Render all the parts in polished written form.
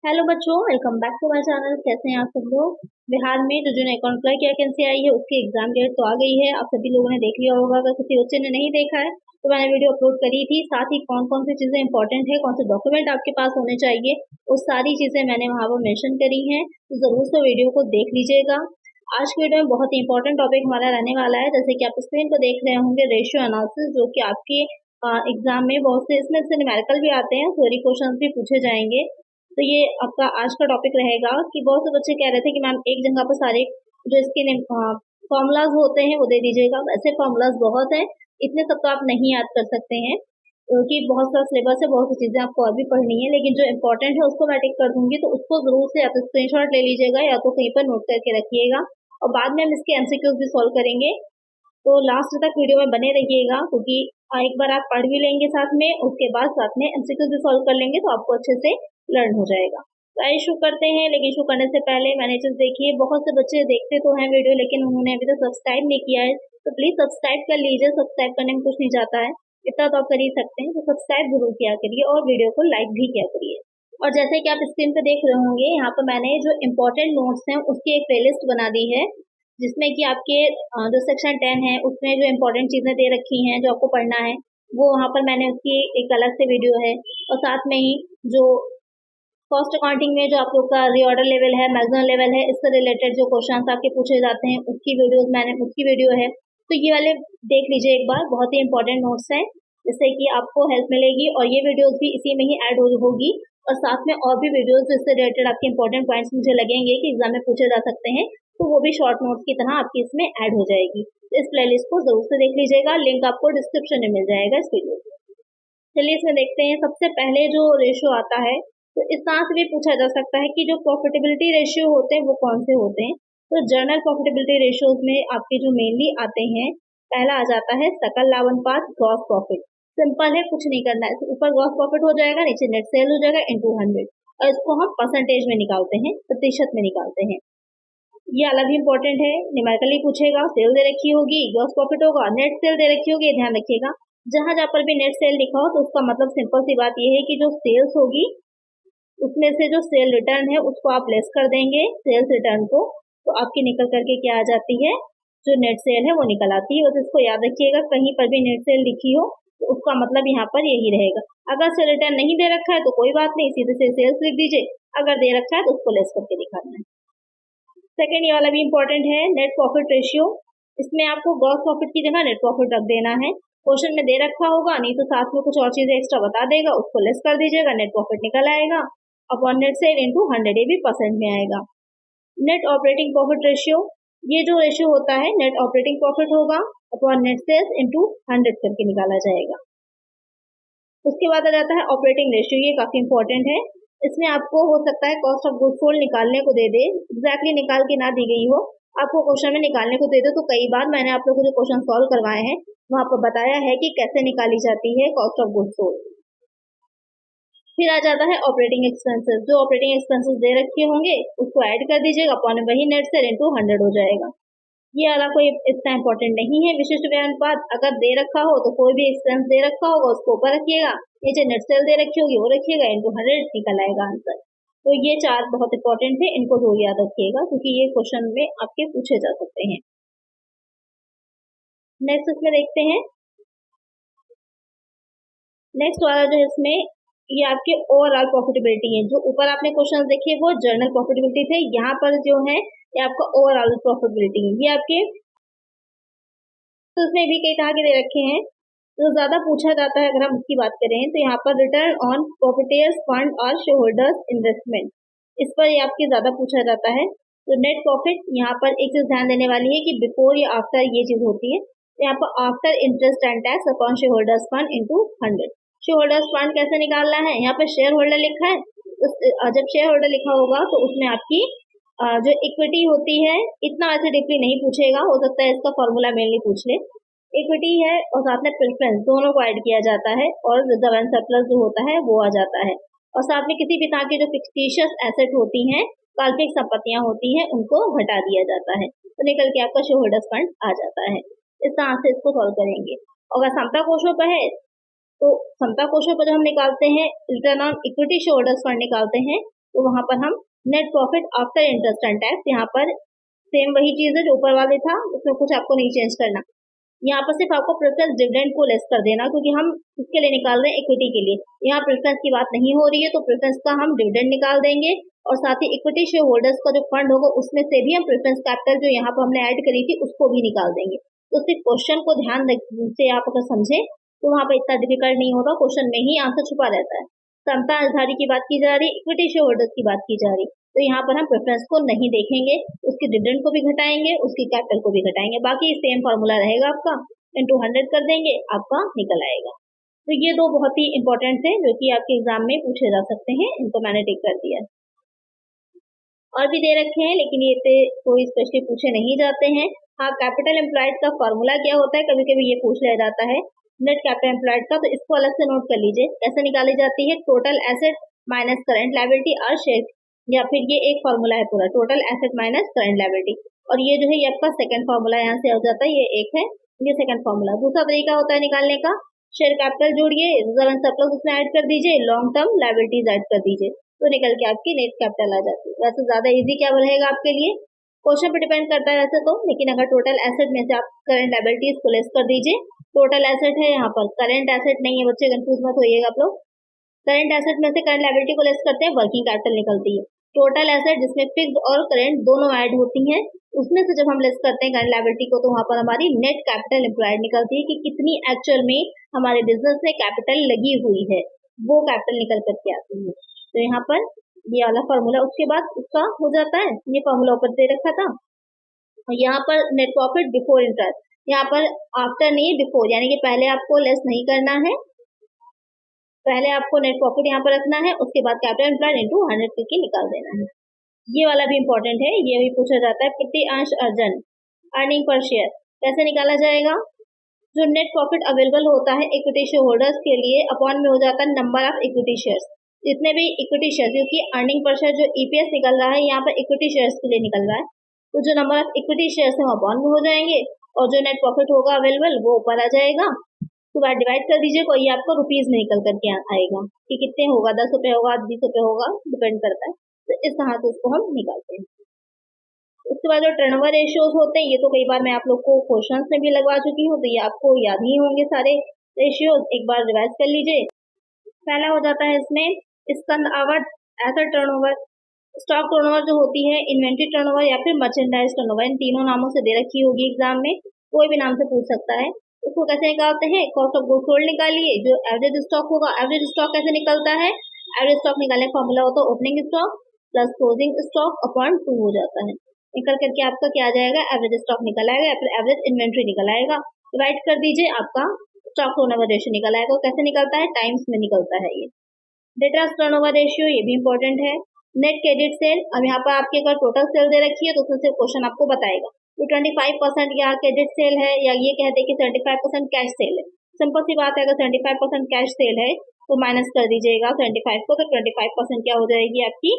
Hello बच्चों, welcome back to my channel. कैसे हैं आप सब लोग। बिहार में जो जूनियर अकाउंट क्लर्क की वैकेंसी आई है उसकी एग्जाम डेट तो आ गई है। आप सभी लोगों ने देख लिया होगा। अगर किसी बच्चे ने नहीं देखा है तो मैंने वीडियो अपलोड करी थी। साथ ही कौन कौन सी चीजें इंपॉर्टेंट है, कौन से डॉक्यूमेंट आपके पास होने चाहिए, वो सारी चीजें मैंने वहाँ पर मेंशन करी हैं। तो जरूर से वीडियो को देख लीजिएगा। आज की वीडियो में बहुत ही इंपॉर्टेंट टॉपिक हमारा रहने वाला है। जैसे कि आप स्क्रीन पर देख रहे होंगे, रेशियो एनालिसिस, जो कि आपके एग्जाम में बहुत से इसमें से न्यूमेरिकल भी आते हैं, थ्योरी क्वेश्चंस भी पूछे जाएंगे। तो ये आपका आज का टॉपिक रहेगा कि बहुत से बच्चे कह रहे थे कि मैम एक जगह पर सारे जो इसके फॉर्मूलाज होते हैं वो दे दीजिएगा। वैसे फॉर्मूलाज बहुत हैं, इतने सब तो आप नहीं याद कर सकते हैं क्योंकि बहुत सारा सिलेबस है, बहुत सी चीजें आपको और भी पढ़नी है। लेकिन जो इंपॉर्टेंट है उसको मैं टिक कर दूंगी, तो उसको जरूर से या तो स्क्रीनशॉट ले लीजिएगा या तो कहीं पर नोट करके रखिएगा। और बाद में हम इसके एमसीक्यूज भी सॉल्व करेंगे। तो लास्ट तक वीडियो में बने रहिएगा क्योंकि एक बार आप पढ़ भी लेंगे साथ में, उसके बाद साथ में एमसीक्यूज भी सॉल्व कर लेंगे तो आपको अच्छे से लर्न हो जाएगा। तो आइए शुरू करते हैं। लेकिन शुरू करने से पहले मैंने चीज देखी है, बहुत से बच्चे देखते तो हैं वीडियो लेकिन उन्होंने अभी तक सब्सक्राइब नहीं किया है। तो प्लीज सब्सक्राइब कर लीजिए। सब्सक्राइब करने में कुछ नहीं जाता है, इतना तो आप कर ही सकते हैं। तो सब्सक्राइब जरूर किया करिए और वीडियो को लाइक भी किया करिए। और जैसे कि आप स्क्रीन पे देख रहे होंगे, यहाँ पर मैंने जो इम्पोर्टेंट नोट्स हैं उसकी एक प्लेलिस्ट बना दी है, जिसमें कि आपके जो सेक्शन 10 है उसमें जो इम्पोर्टेंट चीजें दे रखी हैं जो आपको पढ़ना है, वो वहाँ पर मैंने उसकी एक अलग से वीडियो है। और साथ में ही जो कॉस्ट अकाउंटिंग में जो आप लोग का रीऑर्डर लेवल है, मैक्सिमम लेवल है, इससे रिलेटेड जो क्वेश्चन आपके पूछे जाते हैं उसकी वीडियो है। तो ये वाले देख लीजिए एक बार, बहुत ही इंपॉर्टेंट नोट्स हैं जिससे कि आपको हेल्प मिलेगी। और ये वीडियोस भी इसी में ही ऐड होगी। और साथ में और भी वीडियोस जिससे रिलेटेड आपके इंपॉर्टेंट पॉइंट्स मुझे लगेंगे कि एग्जाम में पूछे जा सकते हैं, तो वो भी शॉर्ट नोट्स की तरह आपकी इसमें ऐड हो जाएगी। इस प्लेलिस्ट को जरूर से देख लीजिएगा, लिंक आपको डिस्क्रिप्शन में मिल जाएगा इस वीडियो के। चलिए इसमें देखते हैं। सबसे पहले जो रेशियो आता है, तो इस तरह से भी पूछा जा सकता है कि जो प्रॉफिटेबिलिटी रेशियो होते हैं वो कौन से होते हैं। तो जर्नल प्रॉफिटेबिलिटी रेशियोज में आपके जो मेनली आते हैं, पहला आ जाता है सकल लाभ अनुपात, ग्रॉस प्रॉफिट। सिंपल है, कुछ नहीं करना है। ऊपर ग्रॉस प्रॉफिट हो जाएगा, नीचे नेट सेल हो जाएगा इनटू 100। और इसको हम परसेंटेज में निकालते हैं, प्रतिशत में निकालते हैं। ये अलग ही इंपॉर्टेंट है, न्यूमेरिकली पूछेगा। सेल दे रखी होगी, ग्रॉस प्रॉफिट होगा, नेट सेल दे रखी होगी। ध्यान रखिएगा, जहां जहां पर भी नेट सेल लिखा हो तो उसका मतलब सिंपल सी बात यह है कि जो सेल्स होगी उसमें से जो सेल रिटर्न है उसको आप लेस कर देंगे, सेल्स रिटर्न को। तो आपकी निकल करके क्या आ जाती है, जो नेट सेल है वो निकल आती है। तो इसको याद रखिएगा, कहीं पर भी नेट सेल लिखी हो तो उसका मतलब यहाँ पर यही रहेगा। अगर सेल रिटर्न नहीं दे रखा है तो कोई बात नहीं, सीधे से सेल्स लिख दीजिए। अगर दे रखा है तो उसको लेस करके दिखाना है। सेकेंड ये वाला भी इंपॉर्टेंट है, नेट प्रॉफिट रेशियो। इसमें आपको ग्रॉस प्रॉफिट की जगह नेट प्रॉफिट रख देना है। क्वेश्चन में दे रखा होगा, नहीं तो साथ में कुछ और चीजें एक्स्ट्रा बता देगा, उसको लेस कर दीजिएगा, नेट प्रॉफिट निकल आएगा। अपॉन नेट सेल इनटू 100, ये भी परसेंट में आएगा। नेट ऑपरेटिंग प्रॉफिट रेशियो, ये जो रेशियो होता है नेट ऑपरेटिंग प्रॉफिट होगा अपॉन नेट सेल्स इनटू 100 करके निकाला जाएगा। उसके बाद आ जाता है ऑपरेटिंग रेशियो, ये काफी इंपॉर्टेंट है। इसमें आपको हो सकता है कॉस्ट ऑफ गुड्स सोल्ड निकालने को दे दे, एग्जैक्टली निकाल के ना दी गई हो, आपको क्वेश्चन में निकालने को दे दे। तो कई बार मैंने आप लोगों को जो क्वेश्चन सॉल्व करवाए हैं वहां पर बताया है कि कैसे निकाली जाती है कॉस्ट ऑफ गुड्स सोल्ड। फिर आ जाता है ऑपरेटिंग एक्सपेंसेस। जो ऑपरेटिंग एक्सपेंसेस दे रखे होंगे उसको ऐड कर दीजिएगा, अपॉन वही नेट सेल इनटू 100 हो जाएगा। ये वाला कोई इतना इंपॉर्टेंट नहीं है। विशिष्ट व्यय अनुपात अगर दे रखा हो तो कोई भी एक्सपेंस दे रखा होगा उसको ऊपर रखिएगा, नीचे नेट सेल दे रखी होगी वो रखिएगा, इनटू 100 निकल आएगा आंसर। तो ये चार बहुत इंपॉर्टेंट है, इनको जरूर याद रखिएगा क्योंकि ये क्वेश्चन में आपके पूछे जा सकते हैं। नेक्स्ट इसमें देखते हैं, नेक्स्ट वाला जो इसमें ये आपके ओवरऑल प्रॉफिटेबिलिटी है। जो ऊपर आपने क्वेश्चन देखे वो जर्नल प्रॉफिटेबिलिटी थे, यहाँ पर जो है ये आपका ओवरऑल प्रॉफिटेबिलिटी है। ये आपके तो उसमें भी कई तरह के दे रखे हैं। तो ज्यादा पूछा जाता है अगर हम उसकी बात करें तो यहाँ पर रिटर्न ऑन प्रॉपर्टीज फंड और शेयर होल्डर्स इन्वेस्टमेंट, इस पर ये आपके ज्यादा पूछा जाता है। तो नेट प्रॉफिट, यहाँ पर एक चीज ध्यान देने वाली है कि बिफोर या आफ्टर ये चीज होती है। तो यहाँ पर after interest and tax upon share holders fund into 100। Share holders fund कैसे निकालना है, यहाँ पर शेयर होल्डर लिखा है, तो जब शेयर होल्डर लिखा होगा तो उसमें आपकी जो इक्विटी होती है, इतना ऐसे डीपली नहीं पूछेगा, हो सकता है इसका फॉर्मूला मेनली पूछ ले। इक्विटी है और साथ में प्रेफरेंस दोनों को ऐड किया जाता है और रिजर्व एंड सरप्लस जो होता है वो आ जाता है। और साथ में किसी भी तरह की जो फिक्टिशियस एसेट होती हैं, काल्पनिक संपत्तियां होती हैं, उनको घटा दिया जाता है। तो निकल के आपका शेयर होल्डर्स फंड आ जाता है। इस तरह से इसको सॉल्व करेंगे। और अगर समता कोषों पर है तो समता कोषों पर जब हम निकालते हैं return on equity share holders fund निकालते हैं तो वहाँ पर हम net profit after interest and tax, यहाँ पर सेम वही चीज है जो ऊपर वाले था, उसमें कुछ आपको नहीं चेंज करना। यहाँ पर सिर्फ आपको प्रेफरेंस डिविडेंड को लेस कर देना, क्योंकि हम इसके लिए निकाल रहे हैं इक्विटी के लिए, यहाँ प्रेफरेंस की बात नहीं हो रही है, तो प्रेफरेंस का हम डिविडेंड निकाल देंगे और साथ ही इक्विटी शेयर होल्डर्स का जो फंड होगा उसमें से भी हम प्रेफरेंस कैपिटल जो यहाँ पर हमने ऐड करी थी उसको भी निकाल देंगे। तो सिर्फ क्वेश्चन को ध्यान से आप अगर समझे तो वहाँ पर इतना डिफिकल्ट नहीं होगा, क्वेश्चन में ही आंसर छुपा रहता है। समता अधिकारी की बात की जा रही, इक्विटी शेयर होल्डर्स की बात की जा रही, तो यहाँ पर हम प्रेफरेंस को नहीं देखेंगे, उसके डिविडेंड को भी घटाएंगे, उसकी कैपिटल को भी घटाएंगे, बाकी सेम फॉर्मूला रहेगा आपका, इंटू 100 कर देंगे, आपका निकल आएगा। तो ये दो बहुत ही इंपॉर्टेंट है जो कि आपके एग्जाम में पूछे जा सकते हैं, इनको मैंने टिक कर दिया। और भी दे रखे हैं लेकिन ये कोई स्पेशली पूछे नहीं जाते हैं। हाँ, कैपिटल एम्प्लॉयड का फॉर्मूला क्या होता है, कभी कभी ये पूछ लिया जाता है नेट कैपिटल एम्प्लॉयड का, तो इसको अलग से नोट कर लीजिए कैसे निकाली जाती है। Total asset minus current liability और शेयर, या फिर ये एक फॉर्मूला है पूरा, total asset minus current liability, और ये जो है ये आपका सेकंड फॉर्मूला यहाँ से आ जाता है, ये एक है, ये सेकंड फॉर्मूला। दूसरा तरीका होता है निकालने का, शेयर कैपिटल जोड़िए, रिजर्व एंड सरप्लस उसमें ऐड कर दीजिए, लॉन्ग टर्म लायबिलिटीज ऐड कर दीजिए, तो निकल के आपकी नेट कैपिटल आ जाती है। वैसे ज्यादा इजी क्या रहेगा आपके लिए, क्वेश्चन पे डिपेंड करता है वैसे तो, लेकिन अगर टोटल एसेट में से आप करंट लायबिलिटीज को लेस कर दीजिए, टोटल एसेट है यहाँ पर, करंट एसेट नहीं है बच्चे, कंफ्यूज मत होइएगा आप लोग। करंट एसेट में से करंट लायबिलिटी को लेस करते हैं, वर्किंग कैपिटल निकलती है। टोटल एसेट जिसमें फिक्स्ड और करंट दोनों ऐड होती हैं, उसमें से जब हम लेस करते हैं करंट लायबिलिटी को, तो वहां पर हमारी नेट कैपिटल एम्प्लॉयड निकलती है कि कितनी एक्चुअल में हमारे बिजनेस में कैपिटल लगी हुई है, वो कैपिटल निकल करके आती है। तो यहाँ पर ये वाला फॉर्मूला उसके बाद उसका हो जाता है, ये फॉर्मूला ऊपर दे रखा था। यहाँ पर नेट प्रॉफिट बिफोर इंटरेस्ट, यहाँ पर आफ्टर नहीं बिफोर, यानी कि पहले आपको लेस नहीं करना है, पहले आपको नेट प्रॉफिट यहाँ पर रखना है, उसके बाद कैपिटल एम्प्लॉयड इनटू 100 करके निकाल देना है। ये वाला भी इंपॉर्टेंट है, ये भी पूछा जाता है। प्रति अंश अर्जन, अर्निंग पर शेयर कैसे निकाला जाएगा। जो नेट प्रॉफिट अवेलेबल होता है इक्विटी शेयर होल्डर्स के लिए, अपॉन में हो जाता है नंबर ऑफ इक्विटी शेयर्स, जितने भी इक्विटी शेयर, क्योंकि अर्निंग पर शेयर जो ईपीएस निकल रहा है यहाँ पर इक्विटी शेयर्स के लिए निकल रहा है, तो जो नंबर ऑफ इक्विटी शेयर्स है वो अपॉन में हो जाएंगे, और जो नेट प्रॉफिट होगा अवेलेबल वो ऊपर आ जाएगा। तो बार डिवाइड कर दीजिए, कोई आपको रुपीज में निकल करके आएगा कि कितने होगा, 10 रुपए होगा, 20 रुपए होगा, डिपेंड करता है। तो इस तरह से उसको हम निकालते हैं। उसके बाद जो टर्नओवर रेशियोज होते हैं, ये तो कई बार मैं आप लोग को क्वेश्चंस में भी लगवा चुकी हूँ, तो ये आपको याद ही होंगे सारे रेशियोज, एक बार रिवाइज कर लीजिए। पहला हो जाता है इसमें स्कंद आवत, एसेट टर्नओवर, स्टॉक टर्नओवर जो होती है, इन्वेंट्री टर्नओवर या फिर मर्चेंडाइज टर्नओवर, इन तीनों नामों से दे रखी होगी एग्जाम में, कोई भी नाम से पूछ सकता है। उसको कैसे निकालते हैं, कॉस्ट ऑफ गुड्स सोल्ड निकालिए, जो एवरेज स्टॉक होगा, एवरेज स्टॉक कैसे निकलता है, एवरेज स्टॉक निकालने का फॉर्मूला होता है opening stock plus closing stock upon 2 हो जाता है, निकल करके आपका क्या आ जाएगा, एवरेज स्टॉक निकल आएगा या फिर एवरेज इन्वेंट्री निकल आएगा। डिवाइड कर दीजिए, आपका स्टॉक टर्नओवर रेशियो निकल आएगा। कैसे निकलता है, टाइम्स में निकलता है ये। डेटर्स टर्नओवर रेशियो, ये भी इंपॉर्टेंट है। नेट क्रेडिट सेल, अब यहाँ पर आपके अगर टोटल सेल दे रखी है तो उसमें से क्वेश्चन आपको बताएगा तो 25% या क्रेडिट सेल है, या ये कहते हैं कि 75% कैश सेल है। सिंपल सी बात है, अगर 75% कैश सेल है तो माइनस कर दीजिएगा 25 को, तो 25% क्या हो जाएगी आपकी,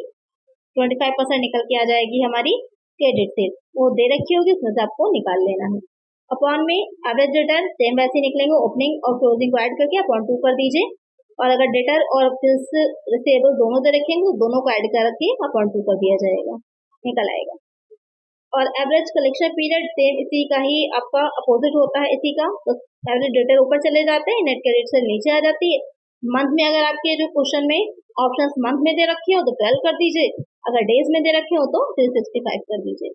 25% निकल के आ जाएगी हमारी क्रेडिट सेल, वो दे रखी होगी, उसमें से आपको निकाल लेना है। अपॉन में एवरेज रिटर्न सेम वैसे निकलेंगे, ओपनिंग और क्लोजिंग को ऐड करके अपॉन 2 कर दीजिए, और अगर डेटर और रिसेबल दोनों दे रखेंगे तो दोनों को ऐड करके अपॉन 2 कर दिया जाएगा, निकल आएगा। और एवरेज कलेक्शन पीरियड सेम इसी का ही आपका अपोजिट होता है इसी का, तो एवरेज डेटर ऊपर चले जाते हैं, नेट क्रेडिट से नीचे आ जाती है। मंथ में अगर आपके जो क्वेश्चन में ऑप्शंस मंथ में दे रखे हो तो 12 कर दीजिए, अगर डेज में दे रखे हो तो 365 कर दीजिए।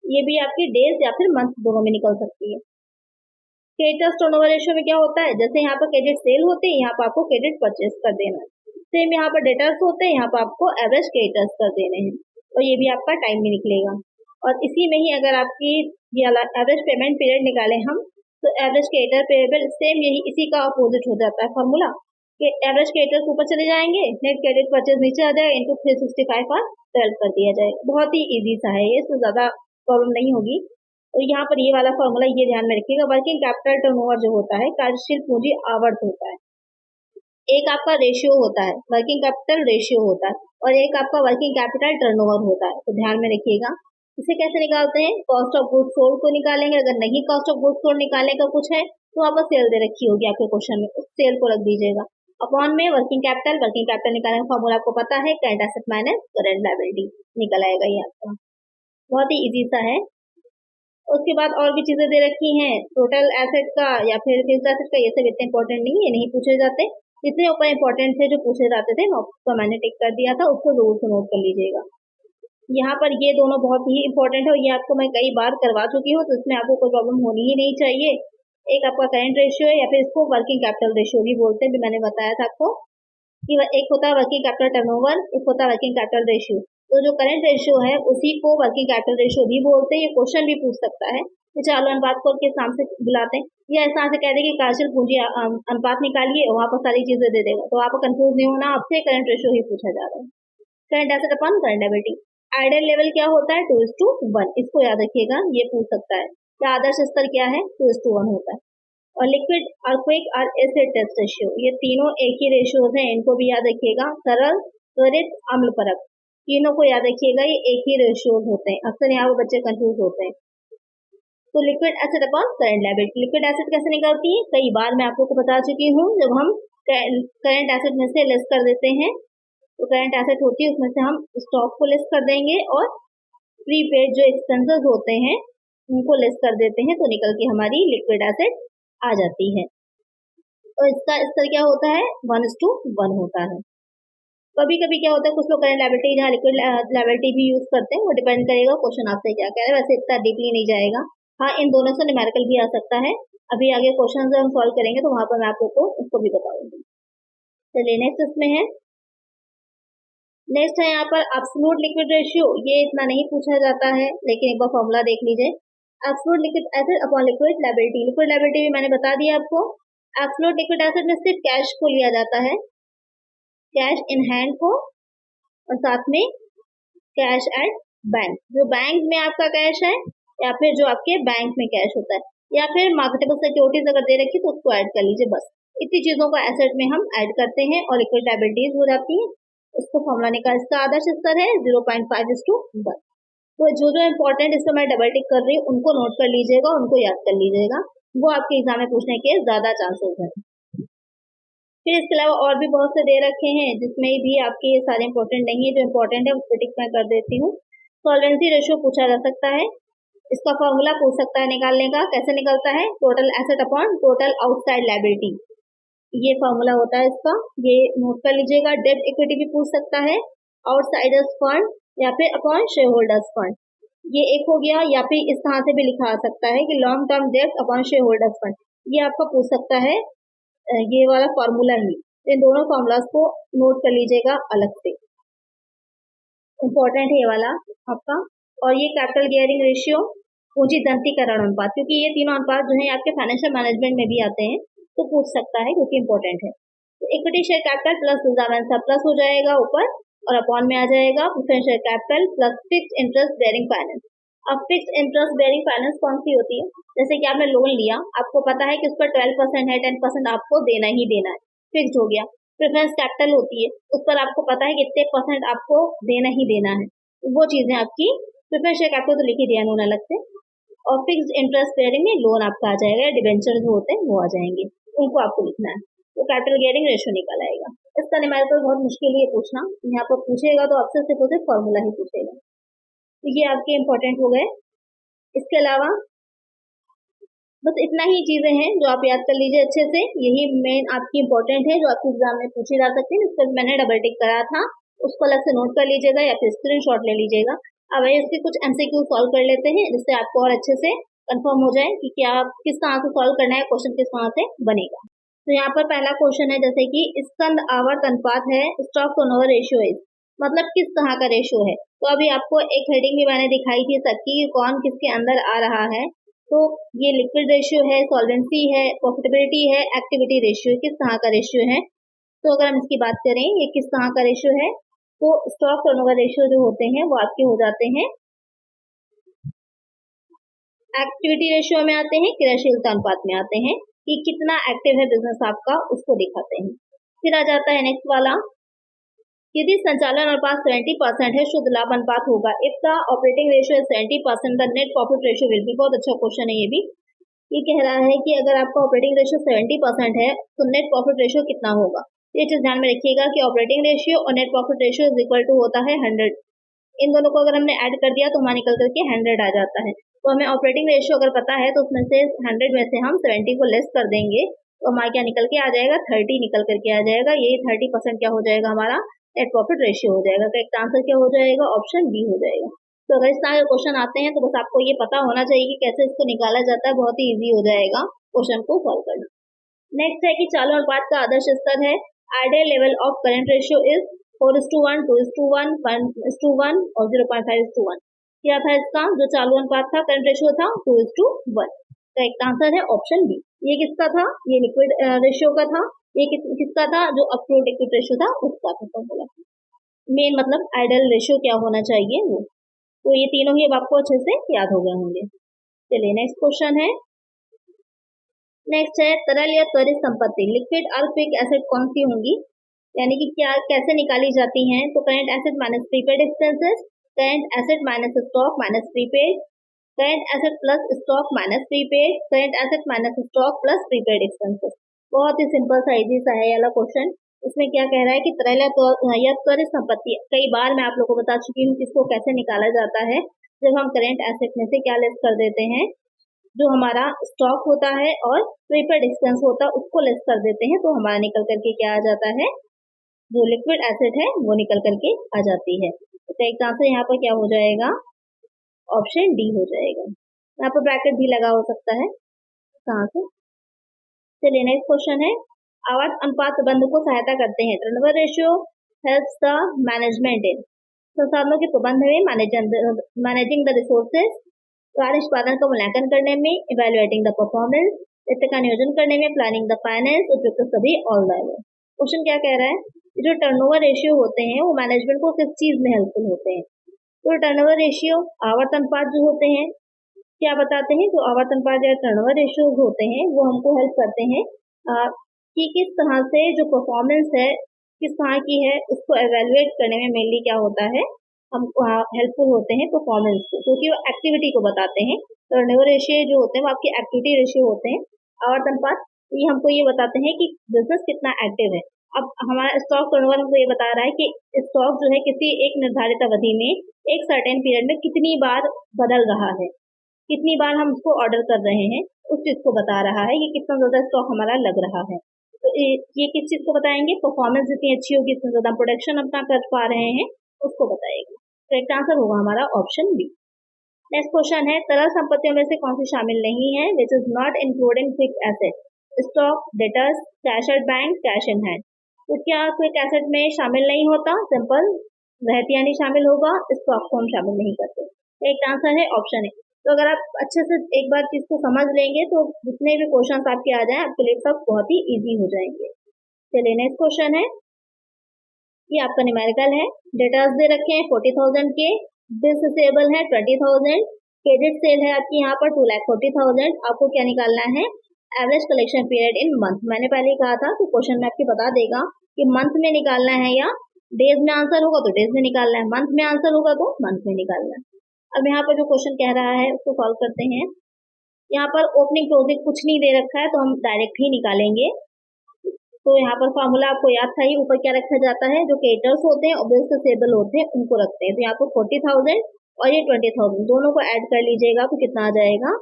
ये भी आपकी डेज या फिर मंथ दोनों में निकल सकती है। क्रेडिटर्स टर्नओवर रेशियो में क्या होता है, जैसे यहाँ पर क्रेडिट सेल होते हैं, यहाँ पर आपको क्रेडिट परचेस कर देना है, सेम यहाँ पर डेटर्स होते हैं, यहाँ पर आपको एवरेज क्रेडिटर्स कर देने हैं, और ये भी आपका टाइम में निकलेगा। और इसी में ही अगर आपकी ये एवरेज पेमेंट पीरियड निकाले हम, तो एवरेज क्रेडिटर पेएबल सेम यही इसी का अपोजिट हो जाता है फॉर्मूला, कि एवरेज क्रेडिटर्स ऊपर चले जाएंगे, नेट क्रेडिट परचेज नीचे आ जाएगा, इनटू 365 और 12 कर दिया जाएगा। बहुत ही ईजी सा है ये, इसमें ज्यादा प्रॉब्लम नहीं होगी। और यहाँ पर ये वाला फॉर्मूला ये ध्यान में रखिएगा, वर्किंग कैपिटल टर्नओवर जो होता है, कार्यशील पूंजी आवर्त होता है, एक आपका रेशियो होता है, वर्किंग कैपिटल रेशियो होता है, और एक आपका वर्किंग कैपिटल टर्नओवर होता है, तो ध्यान में रखिएगा। इसे कैसे निकालते हैं, कॉस्ट ऑफ गुड्स सोल्ड को निकालेंगे, अगर नहीं कॉस्ट ऑफ गुड्स सोल्ड निकालने का कुछ है तो वहाँ पर सेल दे रखी होगी आपके क्वेश्चन में, उस सेल को रख दीजिएगा, अपॉन में वर्किंग कैपिटल निकालने का फॉर्मूला आपको पता है, current asset minus current liability निकल आएगा ये आपका। बहुत ही इजी सा है। उसके बाद और भी चीजें दे रखी हैं, टोटल एसेट का या फिर फिक्स्ड एसेट का, ये सब इतने इंपॉर्टेंट नहीं, ये नहीं पूछे जाते। जितने ऊपर इंपॉर्टेंट थे जो पूछे जाते थे उसको मैंने टिक कर दिया था, उसको जरूर से नोट कर लीजिएगा। यहाँ पर ये दोनों बहुत ही इंपॉर्टेंट है और ये आपको मैं कई बार करवा चुकी हूँ, तो इसमें आपको कोई प्रॉब्लम होनी ही नहीं चाहिए। एक आपका करंट रेशियो है या फिर इसको वर्किंग कैपिटल रेशियो भी बोलते हैं, भी मैंने बताया था आपको कि एक होता है वर्किंग कैपिटल टर्नओवर, एक होता है वर्किंग कैपिटल रेशियो। तो जो करंट रेशियो है उसी को वर्किंग कैपिटल रेशियो भी बोलते हैं। ये क्वेश्चन भी पूछ सकता है कि चालू अनुपात को किस नाम से बुलाते हैं, या ऐसा से कह दे कि कार्यशील पूंजी अनुपात निकालिए, वहां पर सारी चीजें दे देगा, तो आपको कंफ्यूज नहीं होना, आपसे करंट रेशियो ही पूछा जा रहा है। Current asset upon current liability. Ideal level क्या होता है, 2:1, इसको याद रखिएगा, ये पूछ सकता है। क्या आदर्श स्तर क्या है, 2:1 होता है। और लिक्विड, अर्थक्वेक और एसिड टेस्ट रेशियो, ये तीनों एक ही रेशियोज हैं, इनको भी याद रखिएगा। सरल, त्वरित, अम्लपरक, तीनों को याद रखिएगा, ये एक ही रेशियोज होते हैं। अक्सर यहाँ वो बच्चे कंफ्यूज होते हैं। तो liquid acid upon current liability, liquid acid कैसे निकलती है, कई बार मैं आप लोग को बता चुकी हूँ। जब हम करंट एसिड में से लेस कर देते हैं, तो करंट एसेट होती है उसमें से हम स्टॉक को लेस कर देंगे और प्रीपेड जो एक्सपेंसेस होते हैं उनको लेस कर देते हैं, तो निकल के हमारी लिक्विड एसेट आ जाती है। तो इसका स्तर क्या होता है, 1:1 होता है। कभी कभी क्या होता है, कुछ लोग करंट लायबिलिटी जहाँ लिक्विड लायबिलिटी भी यूज करते हैं, वो डिपेंड करेगा क्वेश्चन आपसे क्या कह रहा है, वैसे इतना डीपली नहीं जाएगा। हाँ, इन दोनों से न्यूमेरिकल भी आ सकता है। अभी आगे क्वेश्चन जब हम सॉल्व करेंगे तो वहां पर मैं आप लोग को उसको भी बताऊंगी। चलिए नेक्स्ट इसमें है, नेक्स्ट है यहाँ पर एब्सोल्यूट लिक्विड रेशियो। ये इतना नहीं पूछा जाता है, लेकिन एक बार फॉर्मूला देख लीजिए। Absolute liquid acid upon liquid liability. Liquid liability भी मैंने बता दिया आपको। एब्सोल्यूट लिक्विड एसिड में सिर्फ कैश को लिया जाता है, कैश इन हैंड को, और साथ में कैश एट बैंक, जो बैंक में आपका कैश है या फिर जो आपके बैंक में कैश होता है, या फिर मार्केटेबल सिक्योरिटीज अगर दे रखी तो उसको ऐड कर लीजिए। बस इतनी चीजों को एसेट में हम ऐड करते हैं और लिक्विड लायबिलिटीज हो जाती है। उसको फॉर्मूला निकाल, इसका आदर्श स्तर है 0.5:1। तो जो जो इम्पोर्टेंट इसमें मैं डबल टिक कर रही हूँ उनको नोट कर लीजिएगा, उनको याद कर लीजिएगा, वो आपके एग्जाम में पूछने के ज्यादा चांसेस हैं। फिर इसके अलावा और भी बहुत से दे रखे हैं जिसमें भी आपके ये सारे इंपॉर्टेंट नहीं है, जो इम्पोर्टेंट है उसको टिक मैं कर देती हूँ। सॉल्वेंसी रेशियो पूछा जा सकता है, इसका फॉर्मूला पूछ सकता है निकालने का, कैसे निकलता है, total asset upon total outside liability, ये फॉर्मूला होता है इसका, ये नोट कर लीजिएगा। डेब्ट इक्विटी भी पूछ सकता है, आउटसाइडर्स फंड या फिर अपॉन शेयर होल्डर्स फंड, ये एक हो गया। या फिर इस तरह से भी लिखा आ सकता है कि लॉन्ग टर्म डेब्ट अपॉन शेयर होल्डर्स फंड, ये आपको पूछ सकता है, ये वाला फॉर्मूला ही। इन दोनों फॉर्मूलाज को नोट कर लीजिएगा अलग से, इंपॉर्टेंट है ये वाला आपका। और ये कैपिटल गियरिंग रेशियो, पूंजी धनतीकरण अनुपात, क्योंकि ये तीनों अनुपात जो है आपके फाइनेंशियल मैनेजमेंट में भी आते हैं, तो पूछ सकता है क्योंकि इंपॉर्टेंट है। तो equity share capital plus reserve surplus हो जाएगा ऊपर, और अपॉन में आ जाएगा preference share capital plus fixed interest bearing finance. अब फिक्स्ड इंटरेस्ट बेयरिंग फाइनेंस कौन सी होती है, जैसे कि आपने लोन लिया, आपको पता है कि उस पर 12% है, 10% आपको देना ही देना है, फिक्स हो गया। प्रेफरेंस कैपिटल होती है, उस पर आपको पता है कितने % आपको देना ही देना है, वो चीजें आपकी प्रेफरेंस शेयर कैपिटल तो लिख ही दिया उन्होंने अलग से। और फिक्स्ड इंटरेस्ट बेयरिंग में लोन आपका आ जाएगा, डिबेंचर जो होते हैं वो आ जाएंगे, उनको आपको लिखना है। तो कैपिटल गियरिंग रेशियो निकल आएगा। इसका न्यूमेरिकल बहुत मुश्किल है पूछना, यहाँ पर पूछेगा तो आपसे सिर्फ उसे फॉर्मूला ही पूछेगा। तो ये आपके इंपॉर्टेंट हो गए। इसके अलावा बस इतना ही चीजें हैं जो आप याद कर लीजिए अच्छे से, यही मेन आपकी इंपॉर्टेंट है जो आपके एग्जाम में पूछी जा सकती है। इस पर मैंने डबल टिक करा था, उसको अलग से नोट कर लीजिएगा या फिर स्क्रीनशॉट ले लीजिएगा। अब इसके कुछ MCQ सॉल्व कर लेते हैं, जिससे आपको और अच्छे से कंफर्म हो जाए कि क्या किस तरह से सॉल्व करना है, क्वेश्चन किस तरह से बनेगा। तो यहाँ पर पहला क्वेश्चन है, जैसे कि स्कंद आवर्त अनुपात है, स्टॉक टर्नओवर रेशियो है, मतलब किस तरह का रेशियो है। तो अभी आपको एक हेडिंग भी मैंने दिखाई थी सबकी, कौन किसके अंदर आ रहा है। तो ये लिक्विड रेशियो है, सॉल्वेंसी है, प्रॉफिटेबिलिटी है, एक्टिविटी रेशियो, किस तरह का रेशियो है। तो अगर हम इसकी बात करें ये किस तरह का रेशियो है, तो स्टॉक टर्नओवर रेशियो जो होते हैं वो आपके हो जाते हैं एक्टिविटी रेशियो में आते हैं, क्रियाशीलता अनुपात में आते हैं, कि कितना एक्टिव है बिजनेस आपका, उसको दिखाते हैं। फिर आ जाता है नेक्स्ट वाला, यदि संचालन अनुपात 70% है, शुद्ध लाभ अनुपात होगा। इफ द ऑपरेटिंग रेशियो है 70%, the net profit ratio will be. बहुत अच्छा क्वेश्चन है ये भी। ये कह रहा है कि अगर आपका ऑपरेटिंग रेशियो 70% है तो नेट प्रॉफिट रेशियो कितना होगा। ये चीज ध्यान में रखिएगा कि ऑपरेटिंग रेशियो और net profit ratio is equal to होता है 100। इन दोनों को अगर हमने ऐड कर दिया तो हमारा निकल करके 100 आ जाता है। तो हमें ऑपरेटिंग रेशियो अगर पता है तो उसमें से 100 में से हम 70 को लेस कर देंगे तो हमारा क्या निकल के आ जाएगा, 30 निकल करके आ जाएगा। ये 30% क्या हो जाएगा, हमारा नेट प्रॉफिट रेशियो हो जाएगा। करेक्ट आंसर क्या हो जाएगा, ऑप्शन बी हो जाएगा। तो अगर इस तरह के क्वेश्चन आते हैं तो बस आपको ये पता होना चाहिए कि कैसे इसको निकाला जाता है, बहुत ही ईजी हो जाएगा क्वेश्चन को सॉल्व करना। नेक्स्ट है कि चालू अनुपात का आदर्श स्तर है। Ideal level of current ratio is 4:1, 2:1, 1:1 और 0.5:1। क्या था इसका जो चालू अनुपात था, करंट रेशियो था 2:1। करेक्ट आंसर है ऑप्शन बी। ये किसका था, ये लिक्विड रेशियो का था। ये किसका था, जो अब्सोल्यूट लिक्विड रेशियो था उसका था फॉर्मूला। मेन मतलब आइडियल रेशियो क्या होना चाहिए वो। तो ये तीनों ही अब आपको अच्छे से याद हो गए होंगे। चलिए नेक्स्ट क्वेश्चन है। नेक्स्ट है तरल या त्वरित संपत्ति लिक्विड और क्विक एसेट कौन सी होंगी, यानी कि क्या कैसे निकाली जाती हैं। तो current asset minus prepaid expenses, current asset minus stock minus prepaid, current asset plus stock minus prepaid, current asset minus stock plus prepaid expenses. बहुत ही सिंपल सा इजी सा है ये वाला क्वेश्चन। इसमें क्या कह रहा है कि तरल या त्वरित संपत्ति, कई बार मैं आप लोगों को बता चुकी हूँ इसको कैसे निकाला जाता है। जब हम करंट एसेट में से क्या लेस कर देते हैं, जो हमारा स्टॉक होता है और प्रीपेड एक्सपेंस होता है उसको लेस कर देते हैं, तो हमारा निकल करके क्या आ जाता है, जो लिक्विड एसेट है वो निकल करके आ जाती है। तो करेक्ट आंसर यहाँ पर क्या हो जाएगा, ऑप्शन डी हो जाएगा। यहाँ पर ब्रैकेट भी लगा हो सकता है कहाँ से। चलिए नेक्स्ट क्वेश्चन है। आवर्त अनुपात प्रबंध को सहायता करते हैं। Turnover ratio helps the management इन संसाधनों के प्रबंध में, मैनेजिंग द रिसोर्सेज, कार्य निष्पादन का मूल्यांकन करने में, इवेल्युएटिंग द परफॉर्मेंस, वित्त का नियोजन करने में, प्लानिंग द फाइनेंस, उपयुक्त सभी ऑल द अबव। क्वेश्चन क्या कह रहा है, जो टर्नओवर रेशियो होते हैं वो मैनेजमेंट को किस चीज में हेल्पफुल होते हैं। तो टर्नओवर रेशियो आवर्त अनुपात जो होते हैं क्या बताते हैं, जो आवर्त अनुपात या टर्नओवर रेशियो होते हैं वो हमको हेल्प करते हैं कि किस तरह से जो परफॉर्मेंस है किस तरह की है उसको एवेल्युएट करने में मेनली क्या होता है, हम हेल्पफुल होते हैं परफॉर्मेंस को, क्योंकि वो एक्टिविटी को बताते हैं। टर्नओवर रेशियो जो होते हैं वो आपके एक्टिविटी रेशियो होते हैं। आवर्त अनुपात ये हमको ये बताते हैं कि बिजनेस कितना एक्टिव है। अब हमारा स्टॉक टर्नओवर हमको ये बता रहा है कि स्टॉक जो है किसी एक निर्धारित अवधि में एक सर्टेन पीरियड में कितनी बार बदल रहा है, कितनी बार हम उसको ऑर्डर कर रहे हैं, उस चीज को बता रहा है कि कितना ज्यादा स्टॉक हमारा लग रहा है। तो ये किस चीज को बताएंगे, परफॉर्मेंस जितनी अच्छी होगी उतना ज्यादा प्रोडक्शन अपना कर पा रहे हैं उसको बताएगा। करेक्ट आंसर होगा हमारा ऑप्शन बी। नेक्स्ट क्वेश्चन है तरल संपत्तियों में से कौन सी शामिल नहीं है, which is not including fixed asset, stock, debtors, cash at bank, cash in hand. तो क्या क्विक एसेट में शामिल नहीं होता, सिंपल रहतिया नहीं शामिल होगा, स्टॉक को हम शामिल नहीं करते। करेक्ट आंसर है ऑप्शन ए। तो अगर आप अच्छे से एक बार चीज को समझ लेंगे तो जितने भी क्वेश्चन आपके आ जाए आपके लिए सब बहुत ही इजी हो जाएंगे। चलिए नेक्स्ट क्वेश्चन है, ये आपका न्यूमेरिकल है। डेटर्स दे रखे हैं 40,000 के, बिल्स रिसीवेबल है 20,000, क्रेडिट सेल है आपकी यहाँ पर 2,40,000। आपको क्या निकालना है, average collection period in month. मैंने पहले कहा था कि क्वेश्चन में आपको बता देगा कि मंथ में निकालना है या डेज में आंसर होगा तो डेज में निकालना है, मंथ में आंसर होगा तो मंथ में निकालना है। अब यहाँ पर जो क्वेश्चन कह रहा है उसको सॉल्व करते हैं। यहाँ पर ओपनिंग क्लोजिंग कुछ नहीं दे रखा है तो हम डायरेक्ट ही निकालेंगे। तो यहाँ पर फॉर्मूला आपको याद था, ही ऊपर क्या रखा जाता है, जो क्रेडिटर्स होते हैं और बिल्स रिसीवेबल होते हैं उनको रखते हैं। तो यहाँ पर 40,000 और ये 20,000 दोनों को ऐड कर लीजिएगा तो कितना आ जाएगा,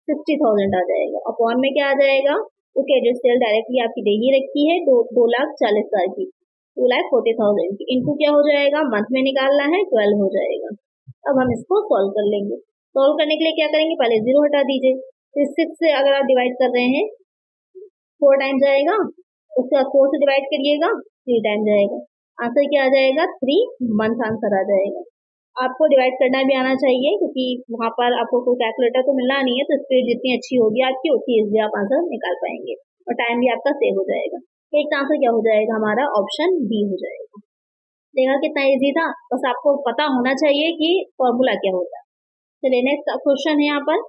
60,000 आ जाएगा। अपॉन में क्या आ जाएगा, तो क्रेडिट सेल डायरेक्टली आपकी दे ही रखी है 2,40,000 की, 2,40,000 की इनटू क्या हो जाएगा, मंथ में निकालना है 12 हो जाएगा। अब हम इसको सॉल्व कर लेंगे। सॉल्व करने के लिए क्या करेंगे, पहले 0 हटा दीजिए, फिर 6 से अगर आप डिवाइड कर रहे हैं 4 टाइम जाएगा, उसके बाद 4 से डिवाइड करिएगा 3 टाइम जाएगा। आंसर क्या आ जाएगा, 3 मंथ आंसर आ जाएगा। आपको डिवाइड करना भी आना चाहिए क्योंकि वहां पर आपको कोई कैलकुलेटर तो मिलना नहीं है, तो स्पीड जितनी अच्छी होगी आपकी उतनी इजीली आप आंसर निकाल पाएंगे और टाइम भी आपका सेव हो जाएगा। एक आंसर क्या हो जाएगा हमारा, ऑप्शन बी हो जाएगा। देखा कितना इजी था, बस आपको पता होना चाहिए कि फॉर्मूला क्या होता है। चलिए नेक्स्ट क्वेश्चन है, यहाँ पर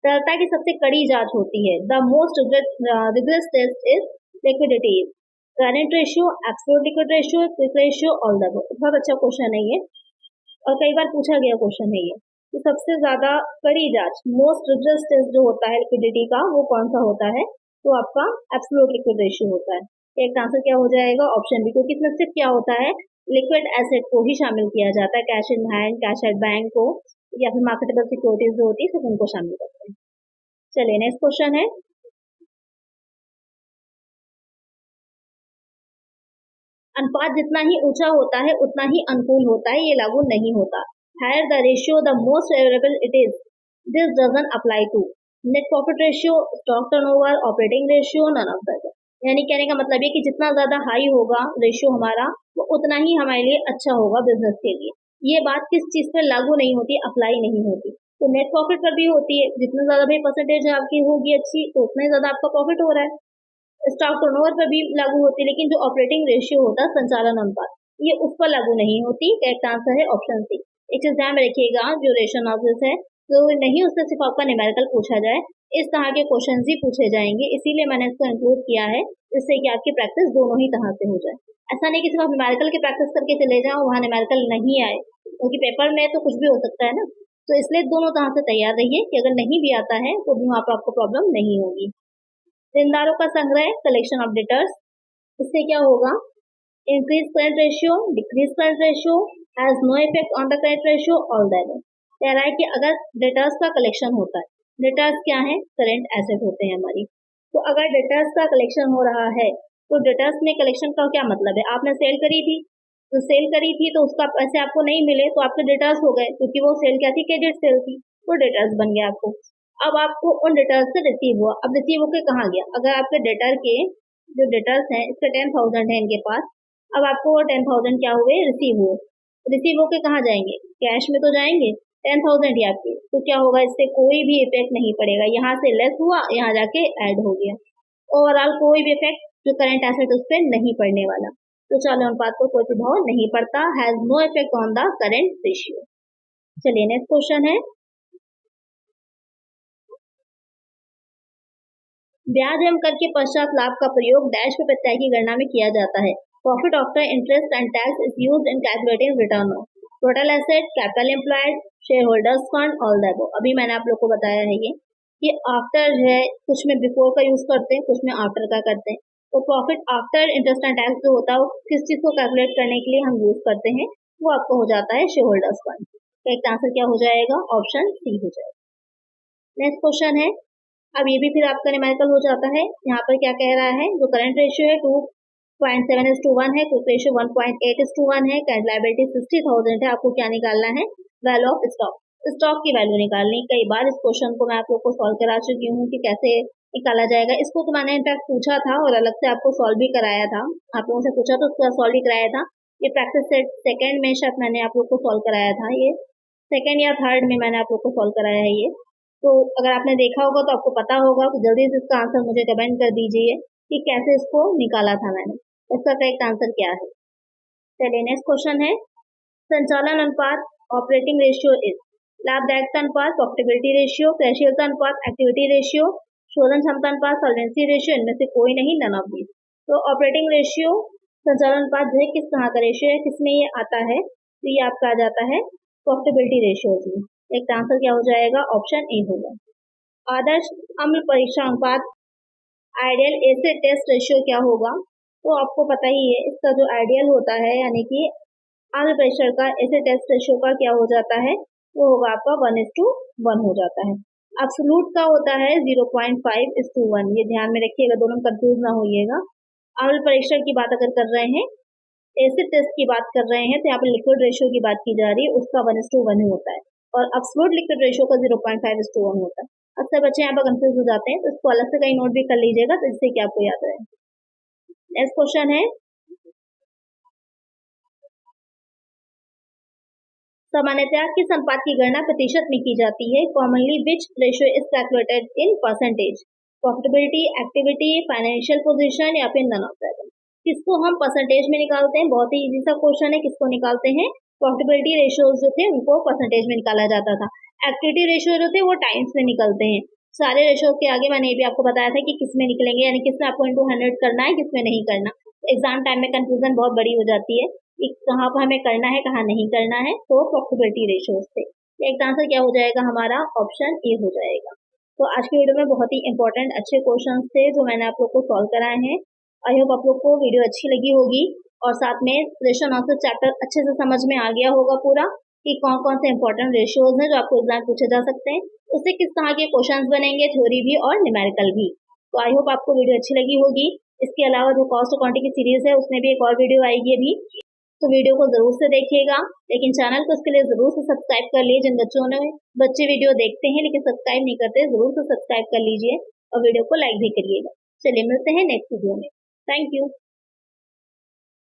तरलता की सबसे कड़ी जांच होती है। The most rigorous test is liquidity, current ratio, absolute liquid ratio, quick ratio, all the above. बहुत अच्छा क्वेश्चन है ये और कई बार पूछा गया क्वेश्चन है ये कि सबसे ज्यादा कड़ी जांच, मोस्ट रिगरस टेस्ट जो होता है लिक्विडिटी का वो कौन सा होता है, तो आपका एब्सोल्यूट लिक्विड रेशियो होता है। एक आंसर क्या हो जाएगा ऑप्शन बी, क्योंकि इसमें सिर्फ क्या होता है लिक्विड एसेट को ही शामिल किया जाता है, cash in hand, cash at bank को या फिर मार्केटेबल सिक्योरिटीज जो होती है सिर्फ उनको शामिल करते हैं। चलिए नेक्स्ट क्वेश्चन है, अनुपात जितना ही ऊंचा होता है उतना ही अनुकूल होता है, ये लागू नहीं होता। Higher the ratio the most favourable it is, this doesn't apply to net profit ratio, stock turnover, operating ratio, none of that. यानी कहने का मतलब ये कि जितना ज्यादा हाई होगा रेशियो हमारा वो उतना ही हमारे लिए अच्छा होगा बिजनेस के लिए। ये बात किस चीज पर लागू नहीं होती, अप्लाई नहीं होती। तो नेट प्रॉफिट पर भी होती है, जितना ज्यादा भी परसेंटेज आपकी होगी अच्छी तो उतना ही ज्यादा आपका प्रॉफिट हो रहा है। स्टॉक टर्नओवर पर भी लागू होती है, लेकिन जो ऑपरेटिंग रेशियो होता है संचालन अनुपात ये उस पर लागू नहीं होती। करेक्ट आंसर है ऑप्शन सी। एक चीज ध्यान में रखिएगा, जो रेशियो एनालिसिस है तो नहीं उससे सिर्फ आपका न्यूमेरिकल पूछा जाए, इस तरह के क्वेश्चन ही पूछे जाएंगे, इसीलिए मैंने इसको इंक्लूड किया है जिससे कि आपकी प्रैक्टिस दोनों ही तरह से हो जाए। ऐसा नहीं कि सिर्फ आप न्यूमेरिकल की प्रैक्टिस करके चले जाओ वहाँ न्यूमेरिकल नहीं आए, क्योंकि पेपर में तो कुछ भी हो सकता है ना। तो इसलिए दोनों तरह से तैयार रहिए कि अगर नहीं भी आता है तो भी वहाँ पर आपको प्रॉब्लम नहीं होगी। देनदारों का संग्रह, कलेक्शन ऑफ डेटर्स, इससे क्या होगा, increase current ratio, decrease current ratio, has no effect on the current ratio, all that. कह रहा है कि अगर डेटर्स का कलेक्शन होता है, डेटर्स क्या है, करंट एसेट होते हैं हमारी, तो अगर डेटर्स का कलेक्शन हो रहा है तो डेटर्स में कलेक्शन का क्या मतलब है, आपने सेल करी थी तो सेल करी थी तो उसका पैसे आपको नहीं मिले तो आपके डेटर्स हो गए, क्योंकि वो सेल क्या थी, क्रेडिट सेल थी, तो डेटर्स बन गया आपको। अब आपको उन डेटर्स से रिसीव हुआ, अब रिसीव होकर कहाँ गया, अगर आपके डेटर के जो डेटर्स हैं इसके 10,000 है इनके पास, अब आपको वो 10,000 क्या हुए, रिसीव हुए, रिसीव होकर कहाँ जाएंगे, कैश में तो जाएंगे, 10,000 ही आपके, तो क्या होगा, इससे कोई भी इफेक्ट नहीं पड़ेगा, यहाँ से लेस हुआ यहाँ जाके ऐड हो गया, ओवरऑल कोई भी इफेक्ट जो करंट एसेट उस पर नहीं पड़ने वाला, तो चालू अनुपात को कोई प्रभाव नहीं पड़ता, has no effect on the current ratio. चलिए नेक्स्ट क्वेश्चन है, ब्याज एवं कर के पश्चात लाभ का प्रयोग डैश पे प्रत्यय की गणना में किया जाता है। Profit after interest and tax is used in calculating return on total asset, capital employed, share holders fund, all that. अभी मैंने आप लोग को बताया है ये कि आफ्टर है, कुछ में बिफोर का यूज करते हैं, कुछ में आफ्टर का करते हैं। तो profit after interest and tax जो होता है वो किस चीज को कैलकुलेट करने के लिए हम यूज करते हैं, वो आपको हो जाता है शेयर होल्डर्स फंड। तो एक आंसर क्या हो जाएगा, ऑप्शन सी हो जाएगा। नेक्स्ट क्वेश्चन है, अब ये भी फिर आपका न्यूमेरिकल हो जाता है। यहाँ पर क्या कह रहा है, जो करंट रेशियो है 2.7:1 है, क्विक रेशियो 1.8:1 है, करंट लायबिलिटी 60,000 है, आपको क्या निकालना है, वैल्यू ऑफ स्टॉक, स्टॉक की वैल्यू निकालनी। कई बार इस क्वेश्चन को मैं आप लोग को सॉल्व करा चुकी हूँ कि कैसे निकाला जाएगा। इसको तो मैंने इनफैक्ट पूछा था और अलग से आपको सॉल्व भी कराया था, आप लोगों से पूछा तो उसका सॉल्व भी कराया था। ये प्रैक्टिस सेट सेकंड में शायद मैंने आप लोग को सॉल्व कराया था, ये सेकंड या थर्ड में मैंने आप लोग को सॉल्व कराया है ये। तो अगर आपने देखा होगा तो आपको पता होगा, तो जल्दी से इसका आंसर मुझे कमेंट कर दीजिए कि कैसे इसको निकाला था मैंने, इसका करेक्ट आंसर क्या है। चलिए नेक्स्ट क्वेश्चन है, संचालन अनुपात, ऑपरेटिंग रेशियो इज, लाभदायकता अनुपात, प्रॉफिटेबिलिटी रेशियो, क्रयशीलता अनुपात, एक्टिविटी रेशियो, शोधन क्षमता अनुपात, सॉल्वेंसी रेशियो, इनमें से कोई नहीं, नन ऑफ दीज। तो ऑपरेटिंग रेशियो, संचालन अनुपात जो है किस तरह का रेशियो है, किसमें ये आता है, तो ये आपका आ जाता है प्रॉफिटेबिलिटी रेशियो में। एक आंसर क्या हो जाएगा, ऑप्शन ए होगा। आदर्श अम्ल परीक्षा अनुपात, आइडियल एसिड टेस्ट रेशियो क्या होगा, तो आपको पता ही है इसका जो आइडियल होता है यानी कि अम्ल प्रेशर का एसिड टेस्ट रेशियो का क्या हो जाता है, वो होगा आपका 1:1 हो जाता है। एब्सोल्यूट का होता है 0.5:1, ये ध्यान में रखिएगा, दोनों कंफ्यूज ना होइएगा। अम्ल परीक्षण की बात अगर कर रहे हैं, एसिड टेस्ट की बात कर रहे हैं, तो यहाँ पर लिक्विड रेशियो की बात की जा रही है, उसका 1:1 ही होता है, और एब्सोल्यूट लिक्विड रेशियो का 0.5:1 होता है। अक्सर बच्चे यहाँ पर कंफ्यूज हो जाते हैं, तो इसको अलग से कहीं नोट भी कर लीजिएगा, तो इससे क्या आपको याद रहे। नेक्स्ट क्वेश्चन है, सामान्यतया किस अनुपात की गणना प्रतिशत में की जाती है, commonly which ratio is calculated in percentage, profitability, activity, financial position, या फिर नन ऑफ दैट। किसको हम परसेंटेज में निकालते हैं, बहुत ही इजी सा क्वेश्चन है, किसको निकालते हैं, प्रॉफिटेबिलिटी रेशियोज जो थे उनको परसेंटेज में निकाला जाता था। एक्टिविटी रेशियो जो थे वो टाइम्स में निकलते हैं। सारे रेशियो के आगे मैंने ये भी आपको बताया था कि किसमें निकलेंगे, यानी किसमें आपको इंटू 100 करना है, किसमें नहीं करना। एग्जाम टाइम में कंफ्यूजन बहुत बड़ी हो जाती है कि कहाँ पर हमें करना है कहाँ नहीं करना है, तो प्रॉफिटेबिलिटी रेशियो से। एक आंसर क्या हो जाएगा हमारा, ऑप्शन ए हो जाएगा। तो आज की वीडियो में बहुत ही इंपॉर्टेंट अच्छे क्वेश्चन थे जो मैंने आप लोग को सॉल्व कराए हैं। आई होप आप लोग को वीडियो अच्छी लगी होगी और साथ में रेशियो एनालिसिस चैप्टर अच्छे से समझ में आ गया होगा पूरा कि कौन कौन से इंपॉर्टेंट रेशियोज हैं जो आपको एग्जाम पूछे जा सकते हैं, उससे किस तरह के क्वेश्चंस बनेंगे, थ्योरी भी और न्यूमेरिकल भी। तो आई होप आपको वीडियो अच्छी लगी होगी। इसके अलावा जो कॉस्ट अकाउंटिंग की सीरीज है उसमें भी एक और वीडियो आएगी अभी, तो वीडियो को जरूर से देखिएगा। लेकिन चैनल को इसके लिए जरूर से सब्सक्राइब कर लीजिए। जिन बच्चे वीडियो देखते हैं लेकिन सब्सक्राइब नहीं करते, जरूर से सब्सक्राइब कर लीजिए और वीडियो को लाइक भी करिएगा। चलिए मिलते हैं नेक्स्ट वीडियो में। Thank you.